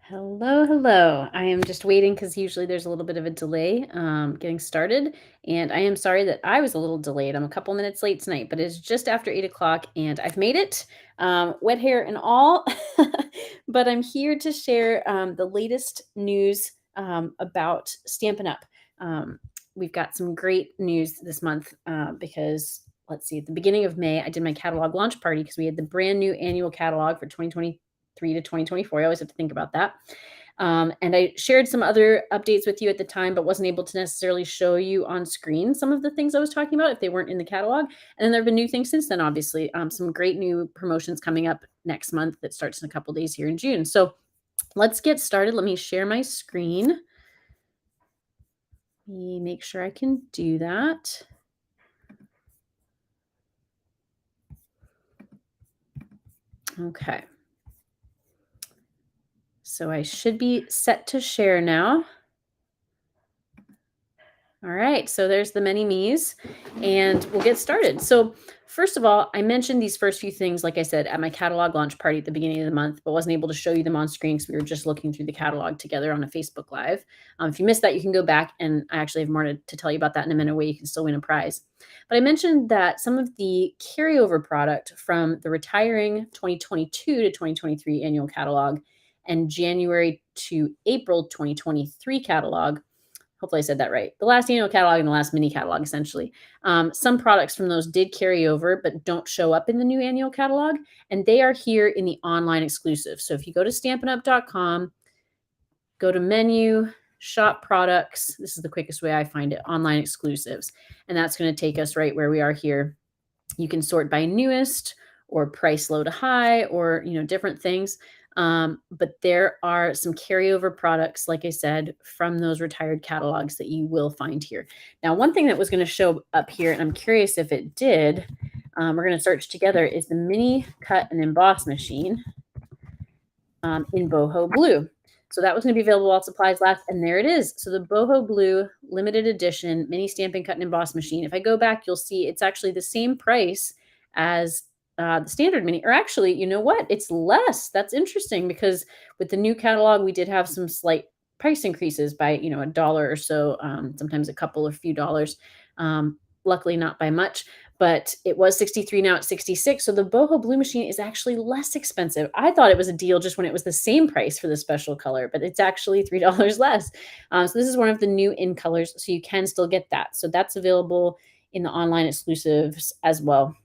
Hello, hello. I am just waiting because usually there's a little bit of a delay getting started. And I am sorry that I was a little delayed. I'm a couple minutes late tonight, but it's just after 8 o'clock and I've made it, wet hair and all. But I'm here to share the latest news about Stampin' Up. Um, we've got some great news this month because let's see, at the beginning of May, I did my catalog launch party because we had the brand new annual catalog for 2023 to 2024. I always have to think about that. And I shared some other updates with you at the time, but wasn't able to necessarily show you on screen some of the things I was talking about if they weren't in the catalog. And then there have been new things since then, obviously. Some great new promotions coming up next month that starts in a couple days here in June. So let's get started. Let me share my screen. Let me make sure I can do that. Okay. So I should be set to share now. All right, so there's the many me's, and we'll get started. So, first of all, I mentioned these first few things, like I said, at my catalog launch party at the beginning of the month, but wasn't able to show you them on screen because we were just looking through the catalog together on a Facebook Live. If you missed that, you can go back, and I actually have more to tell you about that in a minute, where you can still win a prize. But I mentioned that some of the carryover product from the retiring 2022 to 2023 annual catalog and January to April 2023 catalog. Hopefully I said that right. The last annual catalog and the last mini catalog, essentially. Some products from those did carry over, but don't show up in the new annual catalog. And they are here in the online exclusive. So if you go to stampinup.com, go to menu, shop products. This is the quickest way I find it, online exclusives. And that's going to take us right where we are here. You can sort by newest or price low to high or, different things. But there are some carryover products, like I said, from those retired catalogs that you will find here. Now, one thing that was going to show up here, and I'm curious if it did, we're going to search together, is the mini cut and emboss machine in boho blue. So that was going to be available while supplies last, and there it is. So the boho blue limited edition mini stamping cut and emboss machine. If I go back, you'll see it's actually the same price as the standard mini, or actually, you know what? It's less. That's interesting because with the new catalog, we did have some slight price increases by, a dollar or so, sometimes a couple or few dollars. Luckily, not by much, but it was 63, now it's 66. So the boho blue machine is actually less expensive. I thought it was a deal just when it was the same price for the special color, but it's actually $3 less. So this is one of the new in colors, so you can still get that. So that's available in the online exclusives as well.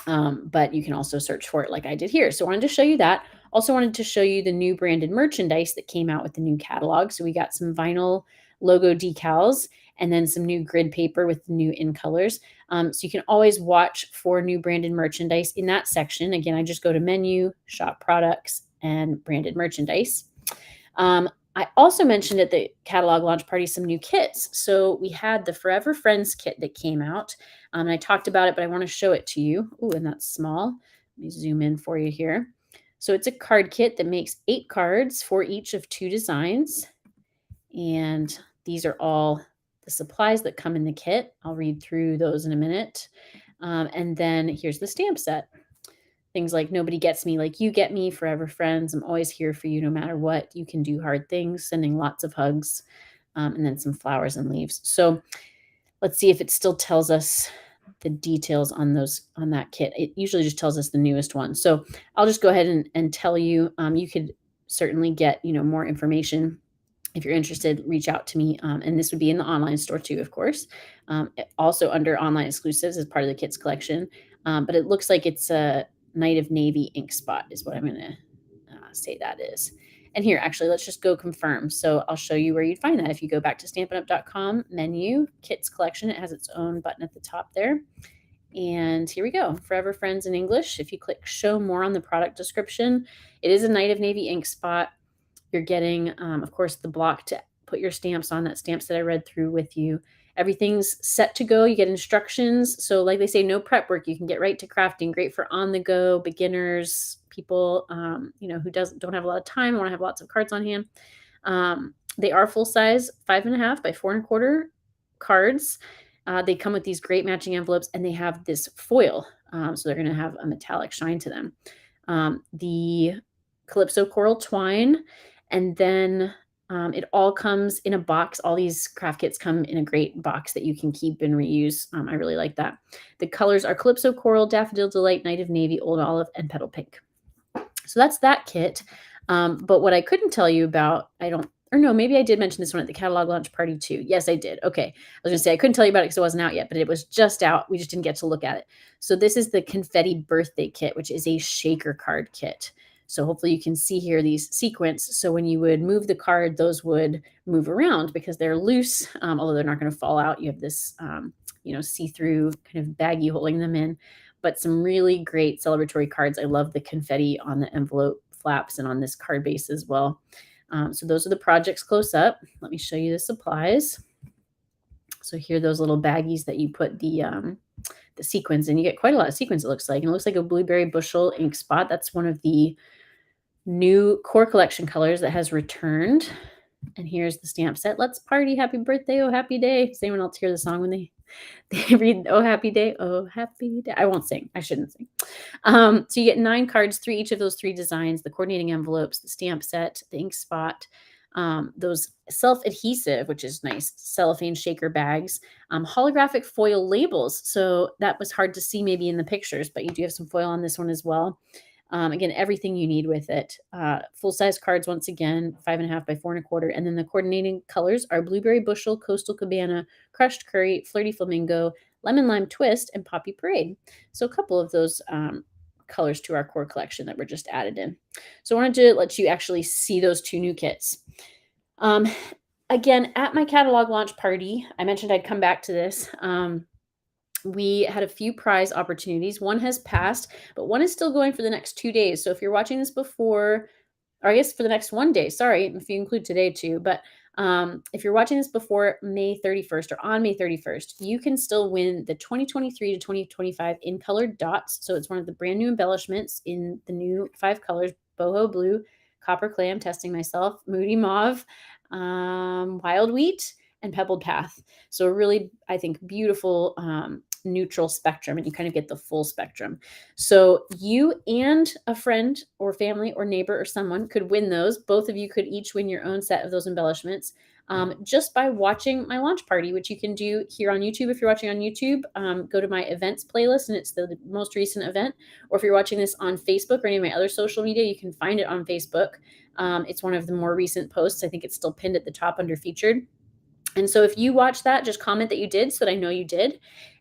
But you can also search for it like I did here. So I wanted to show you that. Also wanted to show you the new branded merchandise that came out with the new catalog. So we got some vinyl logo decals and then some new grid paper with the new in colors. So you can always watch for new branded merchandise in that section. Again, I just go to menu, shop products, and branded merchandise. I also mentioned at the catalog launch party some new kits. So we had the Forever Friends kit that came out. And I talked about it, but I want to show it to you. Oh, and that's small. Let me zoom in for you here. So it's a card kit that makes 8 cards for each of 2 designs. And these are all the supplies that come in the kit. I'll read through those in a minute. And then here's the stamp set. Things like nobody gets me like you get me, forever friends. I'm always here for you no matter what. You can do hard things, sending lots of hugs, and then some flowers and leaves. So let's see if it still tells us the details on that kit. It usually just tells us the newest one. So I'll just go ahead and tell you, you could certainly get, more information. If you're interested, reach out to me. And this would be in the online store too, of course. Also under online exclusives as part of the kits collection. But it looks like it's a Night of Navy ink spot is what I'm going to say that is. And here, actually, let's just go confirm. So I'll show you where you'd find that. If you go back to stampinup.com, menu, kits collection, it has its own button at the top there. And here we go, Forever Friends in English. If you click show more on the product description, it is a Night of Navy ink spot. You're getting, of course, the block to put your stamps on, that stamps that I read through with you. Everything's set to go. You get instructions. So like they say, no prep work. You can get right to crafting. Great for on the go beginners, people, who don't have a lot of time, want to have lots of cards on hand. They are full size, 5.5 by 4.25 cards. They come with these great matching envelopes, and they have this foil. So they're going to have a metallic shine to them. The Calypso Coral Twine And then it all comes in a box. All these craft kits come in a great box that you can keep and reuse. I really like that. The colors are Calypso Coral, Daffodil Delight, Night of Navy, Old Olive, and Petal Pink. So that's that kit. But what I couldn't tell you about, I don't, or no, maybe I did mention this one at the catalog launch party too. Yes, I did. Okay. I was gonna say I couldn't tell you about it because it wasn't out yet, but it was just out. We just didn't get to look at it. So this is the Confetti Birthday Kit, which is a shaker card kit. So hopefully you can see here these sequins. So when you would move the card, those would move around because they're loose, although they're not going to fall out. You have this, see-through kind of baggie holding them in, but some really great celebratory cards. I love the confetti on the envelope flaps and on this card base as well. So those are the projects close up. Let me show you the supplies. So here are those little baggies that you put the sequins in. You get quite a lot of sequins, it looks like. And it looks like a blueberry bushel ink spot. That's one of the new core collection colors that has returned. And here's the stamp set. Let's party. Happy birthday. Oh, happy day. Does anyone else hear the song when they read Oh Happy Day? Oh Happy Day. I won't sing. I shouldn't sing. So you get 9 cards, each of those 3 designs, the coordinating envelopes, the stamp set, the ink spot, those self-adhesive, which is nice, cellophane shaker bags, holographic foil labels. So that was hard to see maybe in the pictures, but you do have some foil on this one as well. Again, everything you need with it. Full-size cards, once again, 5.5 by 4.25. And then the coordinating colors are Blueberry Bushel, Coastal Cabana, Crushed Curry, Flirty Flamingo, Lemon Lime Twist, and Poppy Parade. So a couple of those colors to our core collection that were just added in. So I wanted to let you actually see those 2 new kits. Again, at my catalog launch party, I mentioned I'd come back to this. We had a few prize opportunities. One has passed, but one is still going for the next 2 days. So if you're watching this before, or I guess for the next 1 day, sorry, if you include today too, but if you're watching this before May 31st or on May 31st, you can still win the 2023 to 2025 in colored dots. So it's one of the brand new embellishments in the new 5 colors: boho blue, copper clay, I'm testing myself, moody mauve, wild wheat, and pebbled path. So a really, I think, beautiful neutral spectrum, and you kind of get the full spectrum. So you and a friend or family or neighbor or someone could win those. Both of you could each win your own set of those embellishments just by watching my launch party, which you can do here on YouTube. If you're watching on YouTube, go to my events playlist, and it's the most recent event. Or if you're watching this on Facebook or any of my other social media, you can find it on Facebook. It's one of the more recent posts. I think it's still pinned at the top under featured. And so if you watch that, just comment that you did so that I know you did.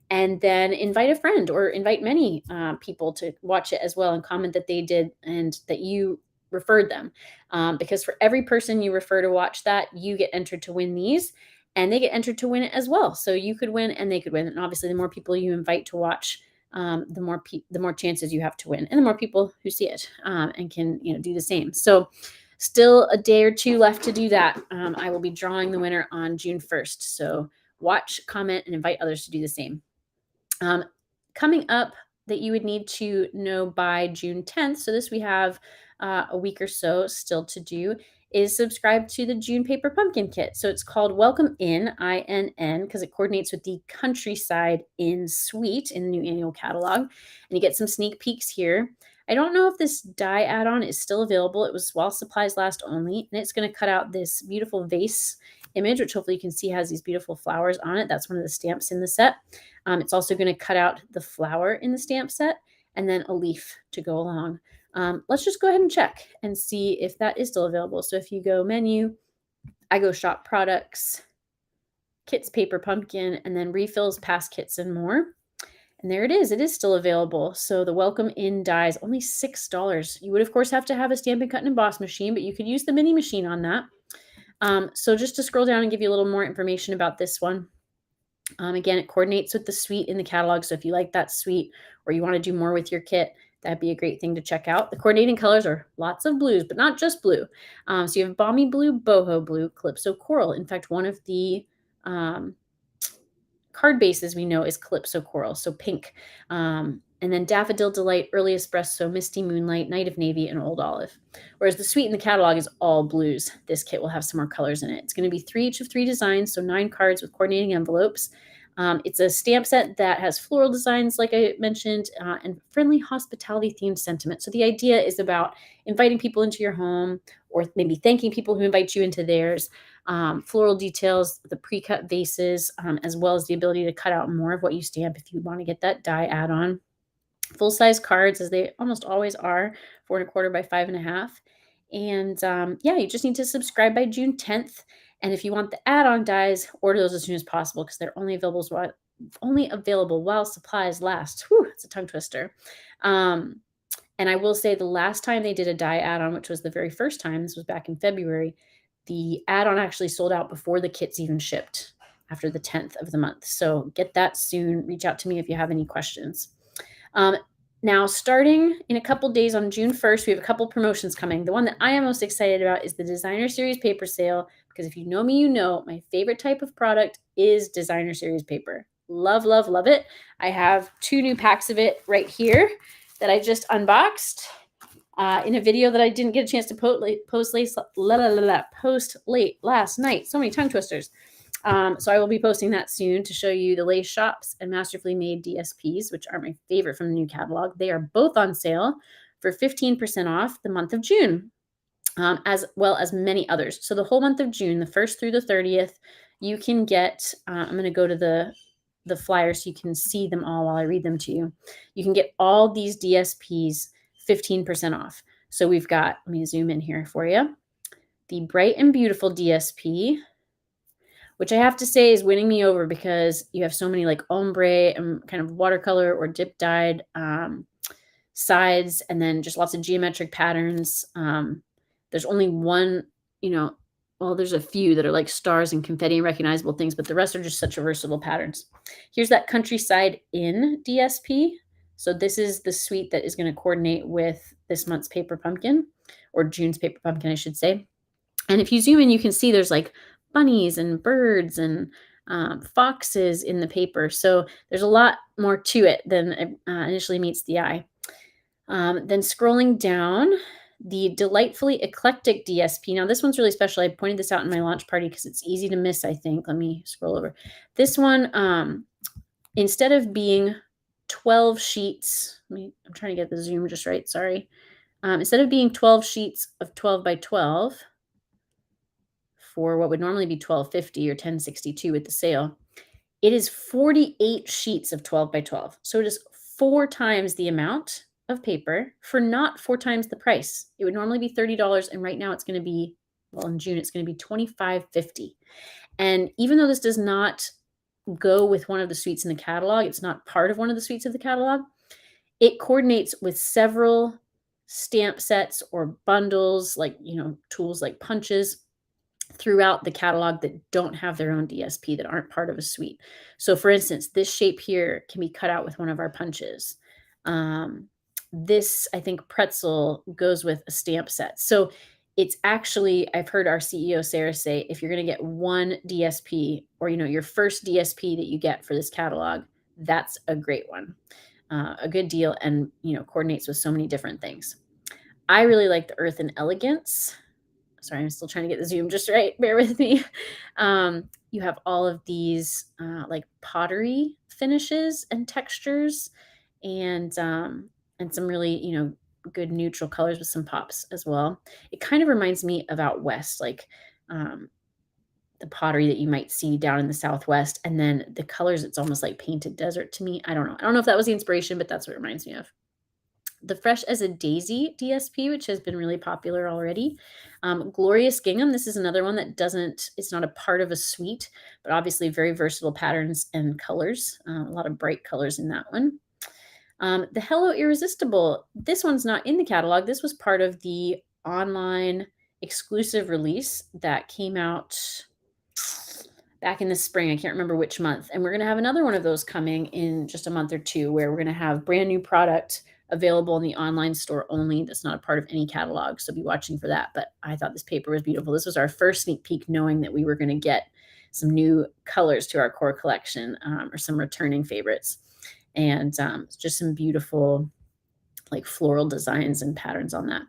And then invite a friend or invite many people to watch it as well and comment that they did and that you referred them. Because for every person you refer to watch that, you get entered to win these, and they get entered to win it as well. So you could win and they could win. And obviously, the more people you invite to watch, the more chances you have to win, and the more people who see it and can do the same. So still a day or 2 left to do that. I will be drawing the winner on June 1st. So watch, comment, and invite others to do the same. Coming up that you would need to know by June 10th, so this we have a week or so still to do, is subscribe to the June Paper Pumpkin Kit. So it's called Welcome Inn, INN, because it coordinates with the Countryside Inn Suite in the new annual catalog. And you get some sneak peeks here. I don't know if this die add-on is still available. It was while supplies last only, and it's going to cut out this beautiful vase image, which hopefully you can see has these beautiful flowers on it. That's one of the stamps in the set. It's also going to cut out the flower in the stamp set and then a leaf to go along. Let's just go ahead and check and see if that is still available. So if you go menu, I go shop products, kits, paper pumpkin, and then refills, past kits, and more. And there it is. It is still available. So the Welcome Inn dies, only $6. You would, of course, have to have a Stampin' Cut and Emboss machine, but you could use the mini machine on that. So just to scroll down and give you a little more information about this one. Again, it coordinates with the suite in the catalog. So if you like that suite or you want to do more with your kit, that'd be a great thing to check out. The coordinating colors are lots of blues, but not just blue. So you have Balmy Blue, Boho Blue, Calypso Coral. In fact, one of the card bases we know is Calypso Coral, so pink. And then Daffodil Delight, Early Espresso, Misty Moonlight, Night of Navy, and Old Olive. Whereas the suite in the catalog is all blues. This kit will have some more colors in it. It's going to be 3 each of 3 designs, so 9 cards with coordinating envelopes. It's a stamp set that has floral designs, like I mentioned, and friendly hospitality-themed sentiment. So the idea is about inviting people into your home or maybe thanking people who invite you into theirs. Floral details, the pre-cut vases, as well as the ability to cut out more of what you stamp if you want to get that die add-on. Full-size cards, as they almost always are, 4 1/4 by 5 1/2. And yeah, you just need to subscribe by June 10th. And if you want the add-on dies, order those as soon as possible because they're only available while supplies last. Whew, it's a tongue twister. Um, and I will say the last time they did a die add-on, which was the very first time, this was back in February, the add-on actually sold out before the kits even shipped after the 10th of the month. So get that soon. Reach out to me if you have any questions. Um, Now, starting in a couple days on June 1st, we have a couple promotions coming. The one that I am most excited about is the Designer Series paper sale, because if you know me, you know my favorite type of product is Designer Series paper. Love, love, love it. I have 2 new packs of it right here that I just unboxed in a video that I didn't get a chance to post late last night. So many tongue twisters. So I will be posting that soon to show you the Lace Shops and Masterfully Made DSPs, which are my favorite from the new catalog. They are both on sale for 15% off the month of June, as well as many others. So the whole month of June, the 1st through the 30th, you can get, I'm going to go to the flyer so you can see them all while I read them to you. You can get all these DSPs 15% off. So we've got, let me zoom in here for you, the Bright and Beautiful DSP, which I have to say is winning me over because you have so many like ombre and kind of watercolor or dip dyed sides, and then just lots of geometric patterns. There's only one, well, there's a few that are like stars and confetti and recognizable things, but the rest are just such versatile patterns. Here's that Countryside Inn DSP. So this is the suite that is going to coordinate with this month's Paper Pumpkin, or June's Paper Pumpkin, I should say. And if you zoom in, you can see there's like bunnies and birds and foxes in the paper. So there's a lot more to it than initially meets the eye. Then scrolling down, the Delightfully Eclectic DSP. Now this one's really special. I pointed this out in my launch party because it's easy to miss, I think. Let me scroll over. This one, instead of being 12 sheets, I'm trying to get the zoom just right, sorry. Instead of being 12 sheets of 12 by 12, for what would normally be $12.50 or $10.62 with the sale, it is 48 sheets of 12 by 12. So it is 4 times the amount of paper for not 4 times the price. It would normally be $30, and right now it's going to be, well, in June, it's going to be $25.50. And even though this does not go with one of the suites in the catalog, it's not part of one of the suites of the catalog, it coordinates with several stamp sets or bundles, like, tools like punches throughout the catalog that don't have their own DSP, that aren't part of a suite. So for instance, this shape here can be cut out with one of our punches. This, I think, pretzel goes with a stamp set. So it's actually, I've heard our CEO, Sarah, say, if you're going to get one DSP, or, your first DSP that you get for this catalog, that's a great one. A good deal, and, coordinates with so many different things. I really like the Earth and Elegance. Sorry, I'm still trying to get the zoom just right. Bear with me. You have all of these like pottery finishes and textures, and some really, good neutral colors with some pops as well. It kind of reminds me of out west, like the pottery that you might see down in the Southwest, and then the colors, it's almost like painted desert to me. I don't know if that was the inspiration, but that's what it reminds me of. The Fresh as a Daisy DSP, which has been really popular already. Glorious Gingham, this is another one that it's not a part of a suite, but obviously very versatile patterns and colors. A lot of bright colors in that one. The Hello Irresistible, this one's not in the catalog. This was part of the online exclusive release that came out back in the spring. I can't remember which month. And we're going to have another one of those coming in just a month or two, where we're going to have brand new product available in the online store only. That's not a part of any catalog, so be watching for that. But I thought this paper was beautiful. This was our first sneak peek, knowing that we were going to get some new colors to our core collection, or some returning favorites, and just some beautiful like floral designs and patterns on that.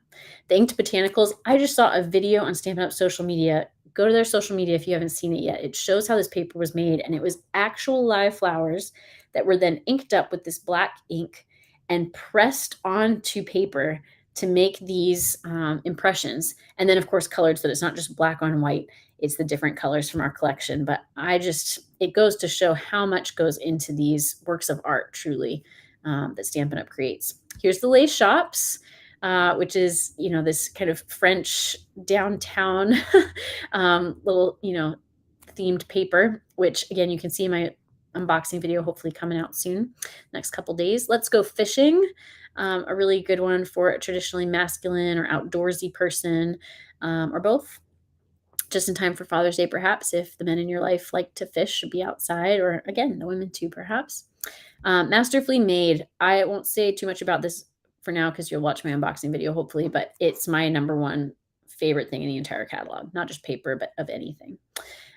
The Inked Botanicals, I just saw a video on Stampin' Up social media. Go to their social media if you haven't seen it yet. It shows how this paper was made, and it was actual live flowers that were then inked up with this black ink and pressed onto paper to make these impressions. And then, of course, colored so that it's not just black on white, it's the different colors from our collection. But it goes to show how much goes into these works of art, truly, that Stampin' Up! Creates. Here's the lace shops, which is, this kind of French downtown little, themed paper, which again, you can see in my unboxing video, hopefully coming out soon, next couple days. Let's Go Fishing, a really good one for a traditionally masculine or outdoorsy person, or both. Just in time for Father's Day, perhaps, if the men in your life like to fish or be outside, or again, the women too, perhaps. Masterfully Made. I won't say too much about this for now because you'll watch my unboxing video, hopefully, but it's my number one favorite thing in the entire catalog, not just paper, but of anything.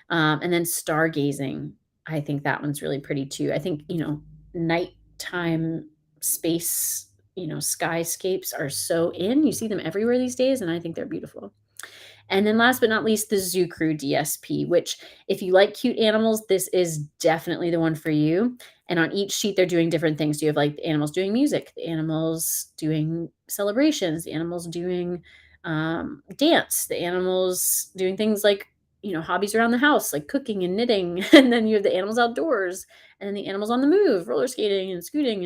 And then Stargazing. I think that one's really pretty too. I think, nighttime space, skyscapes are so in. You see them everywhere these days, and I think they're beautiful. And then last but not least, the Zoo Crew DSP, which if you like cute animals, this is definitely the one for you. And on each sheet, they're doing different things. You have like the animals doing music, the animals doing celebrations, the animals doing dance, the animals doing things like, hobbies around the house, like cooking and knitting. And then you have the animals outdoors, and then the animals on the move, roller skating and scooting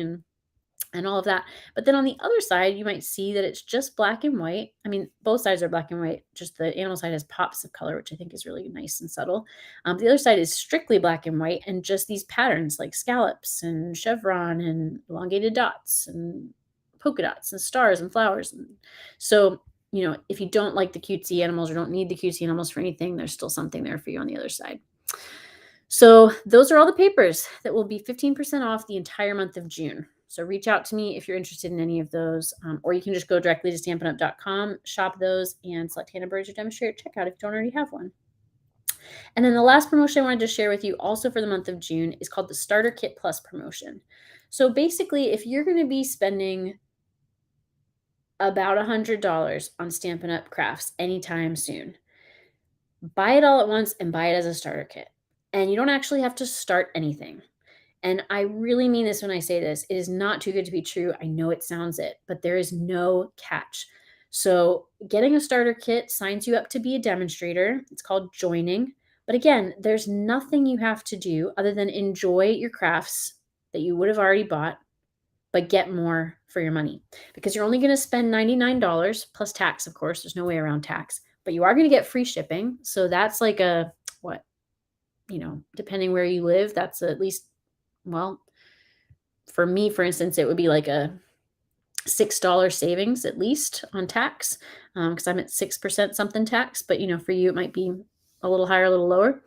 and all of that. But then on the other side, you might see that it's just black and white. I mean, both sides are black and white. Just the animal side has pops of color, which I think is really nice and subtle. The other side is strictly black and white, and just these patterns like scallops and chevron and elongated dots and polka dots and stars and flowers. And so, if you don't like the cutesy animals or don't need the cutesy animals for anything, there's still something there for you on the other side. So those are all the papers that will be 15% off the entire month of June. So reach out to me if you're interested in any of those, or you can just go directly to stampinup.com, shop those, and select Hannah Byrd as your demonstrator checkout if you don't already have one. And then the last promotion I wanted to share with you also for the month of June is called the Starter Kit Plus promotion. So basically, if you're going to be spending about $100 on Stampin' Up! Crafts anytime soon, buy it all at once and buy it as a starter kit. And you don't actually have to start anything. And I really mean this when I say this. It is not too good to be true. I know it sounds it, but there is no catch. So getting a starter kit signs you up to be a demonstrator. It's called joining. But again, there's nothing you have to do other than enjoy your crafts that you would have already bought, but get more for your money, because you're only going to spend $99 plus tax. Of course, there's no way around tax, but you are going to get free shipping. So that's like what, depending where you live, that's at least, well, for me, for instance, it would be like a $6 savings at least on tax, because I'm at 6% something tax. But for you, it might be a little higher, a little lower.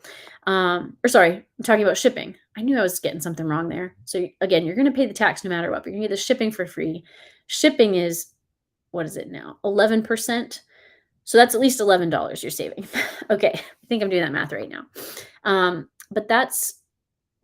Or sorry, I'm talking about shipping. I knew I was getting something wrong there. So again, you're going to pay the tax no matter what, but you're going to get the shipping for free. Shipping is, what is it now? 11%. So that's at least $11 you're saving. Okay, I think I'm doing that math right now. But that's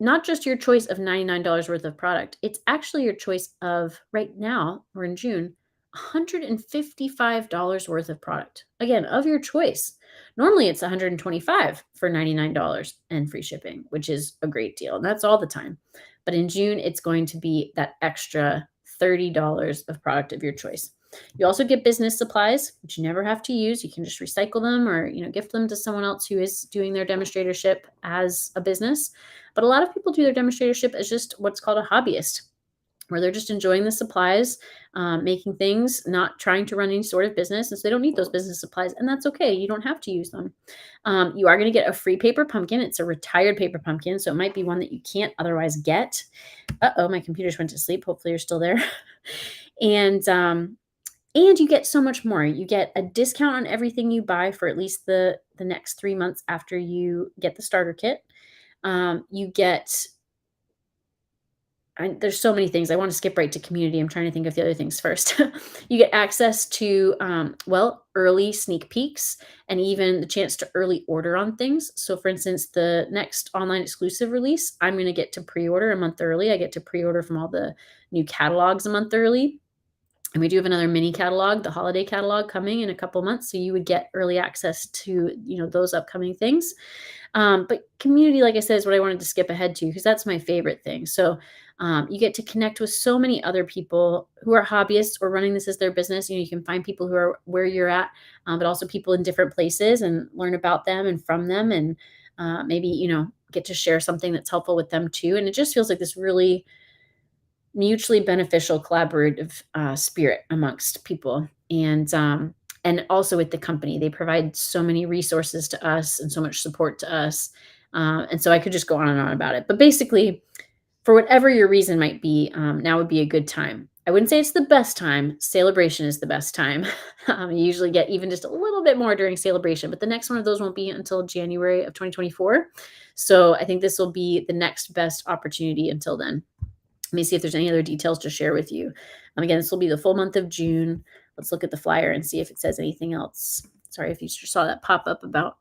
not just your choice of $99 worth of product. It's actually your choice of, right now, we're in June, $155 worth of product. Again, of your choice. Normally it's $125 for $99 and free shipping, which is a great deal. And that's all the time. But in June, it's going to be that extra $30 of product of your choice. You also get business supplies, which you never have to use. You can just recycle them or, gift them to someone else who is doing their demonstratorship as a business. But a lot of people do their demonstratorship as just what's called a hobbyist, where they're just enjoying the supplies, making things, not trying to run any sort of business. And so they don't need those business supplies, and that's okay. You don't have to use them. You are going to get a free paper pumpkin. It's a retired paper pumpkin, so it might be one that you can't otherwise get. Uh-oh, my computer's went to sleep. Hopefully you're still there. And you get so much more. You get a discount on everything you buy for at least the next 3 months after you get the starter kit. You get, there's so many things. I want to skip right to community. I'm trying to think of the other things first. You get access to, early sneak peeks and even the chance to early order on things. So for instance, the next online exclusive release, I'm going to get to pre-order a month early. I get to pre-order from all the new catalogs a month early. And we do have another mini catalog, the holiday catalog, coming in a couple months. So you would get early access to, those upcoming things. But community, like I said, is what I wanted to skip ahead to, because that's my favorite thing. So You get to connect with so many other people who are hobbyists or running this as their business. You can find people who are where you're at, but also people in different places and learn about them and from them, and maybe get to share something that's helpful with them too. And it just feels like this really mutually beneficial collaborative spirit amongst people, and also with the company. They provide so many resources to us and so much support to us, and so I could just go on and on about it. But basically, for whatever your reason might be, now would be a good time. I wouldn't say it's the best time. Celebration is the best time. You usually get even just a little bit more during celebration, but the next one of those won't be until January of 2024. So I think this will be the next best opportunity until then. Let me see if there's any other details to share with you. Again, this will be the full month of June. Let's look at the flyer and see if it says anything else. Sorry if you saw that pop up about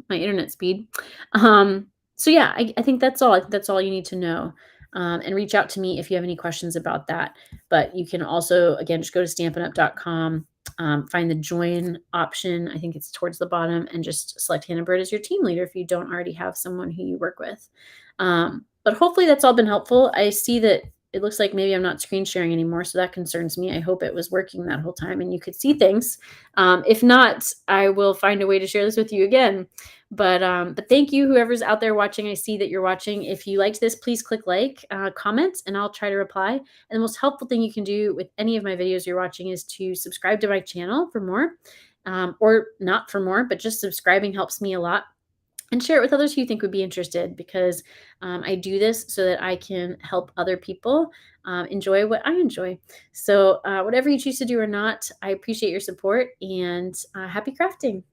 my internet speed. So yeah, I think that's all. I think that's all you need to know. And reach out to me if you have any questions about that. But you can also, again, just go to stampinup.com, find the join option. I think it's towards the bottom, and just select Hannah Byrd as your team leader if you don't already have someone who you work with. But hopefully that's all been helpful. I see that it looks like maybe I'm not screen sharing anymore, so that concerns me. I hope it was working that whole time and you could see things. If not, I will find a way to share this with you again. But thank you, whoever's out there watching. I see that you're watching. If you liked this, please click like, comment, and I'll try to reply. And the most helpful thing you can do with any of my videos you're watching is to subscribe to my channel for more, or not for more, but just subscribing helps me a lot. And share it with others who you think would be interested, because I do this so that I can help other people enjoy what I enjoy. So whatever you choose to do or not, I appreciate your support, and happy crafting.